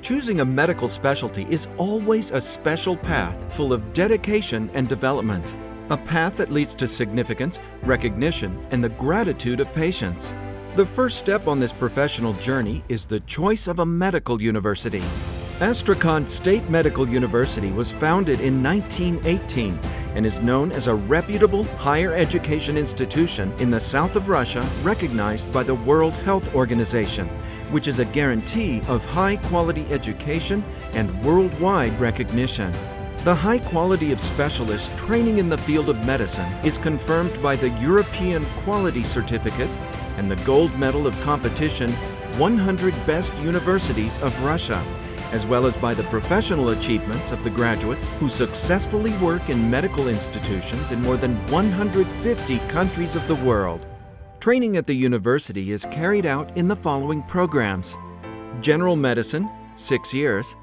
Choosing a medical specialty is always a special path full of dedication and development. A path that leads to significance, recognition, and the gratitude of patients. The first step on this professional journey is the choice of a medical university. Astrakhan State Medical University was founded in 1918 and is known as a reputable higher education institution in the south of Russia recognized by the World Health Organization, which is a guarantee of high-quality education and worldwide recognition. The high quality of specialists training in the field of medicine is confirmed by the European Quality Certificate and the Gold Medal of Competition 100 Best Universities of Russia, as well as by the professional achievements of the graduates who successfully work in medical institutions in more than 150 countries of the world. Training at the university is carried out in the following programs: General Medicine, 6 years;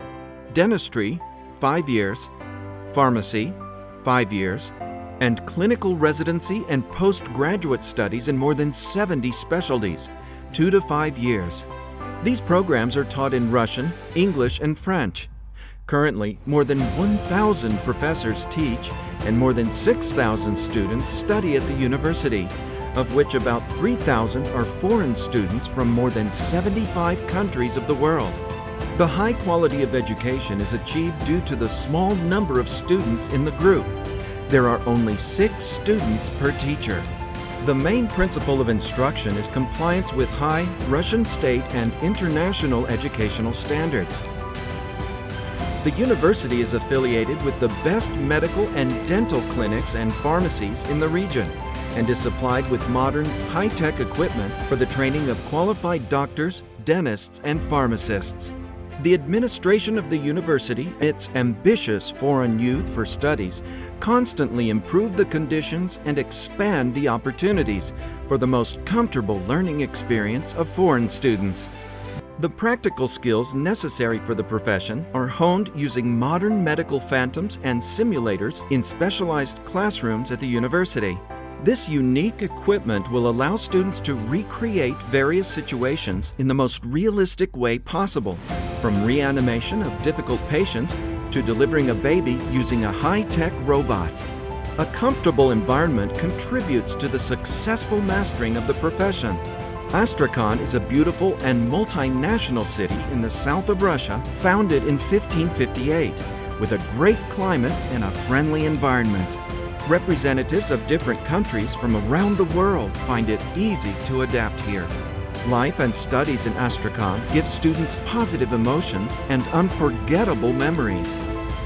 Dentistry, 5 years; Pharmacy, 5 years; and Clinical Residency and Postgraduate Studies in more than 70 specialties, 2 to 5 years. These programs are taught in Russian, English, and French. Currently, more than 1,000 professors teach and more than 6,000 students study at the university, of which about 3,000 are foreign students from more than 75 countries of the world. The high quality of education is achieved due to the small number of students in the group. There are only 6 students per teacher. The main principle of instruction is compliance with high Russian state and international educational standards. The university is affiliated with the best medical and dental clinics and pharmacies in the region and is supplied with modern, high-tech equipment for the training of qualified doctors, dentists, and pharmacists. The administration of the university, its ambitious foreign youth for studies, constantly improve the conditions and expand the opportunities for the most comfortable learning experience of foreign students. The practical skills necessary for the profession are honed using modern medical phantoms and simulators in specialized classrooms at the university. This unique equipment will allow students to recreate various situations in the most realistic way possible, from reanimation of difficult patients to delivering a baby using a high-tech robot. A comfortable environment contributes to the successful mastering of the profession. Astrakhan is a beautiful and multinational city in the south of Russia, founded in 1558, with a great climate and a friendly environment. Representatives of different countries from around the world find it easy to adapt here. Life and studies in Astrakhan give students positive emotions and unforgettable memories.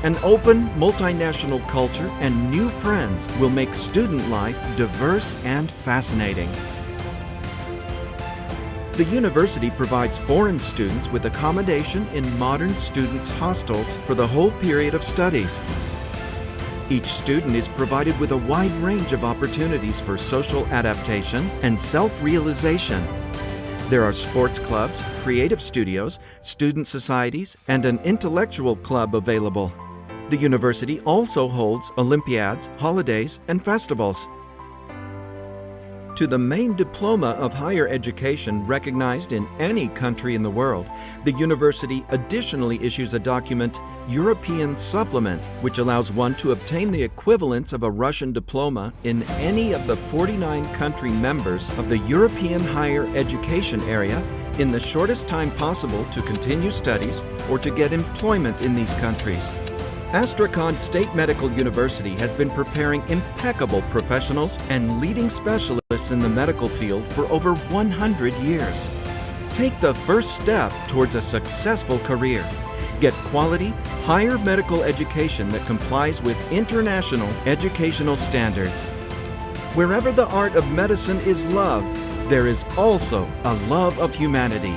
An open, multinational culture and new friends will make student life diverse and fascinating. The university provides foreign students with accommodation in modern students' hostels for the whole period of studies. Each student is provided with a wide range of opportunities for social adaptation and self-realization. There are sports clubs, creative studios, student societies, and an intellectual club available. The university also holds Olympiads, holidays, and festivals. To the main diploma of higher education recognized in any country in the world, the university additionally issues a document, European Supplement, which allows one to obtain the equivalence of a Russian diploma in any of the 49 country members of the European higher education area in the shortest time possible to continue studies or to get employment in these countries. Astrakhan State Medical University has been preparing impeccable professionals and leading specialists in the medical field for over 100 years. Take the first step towards a successful career. Get quality, higher medical education that complies with international educational standards. Wherever the art of medicine is loved, there is also a love of humanity.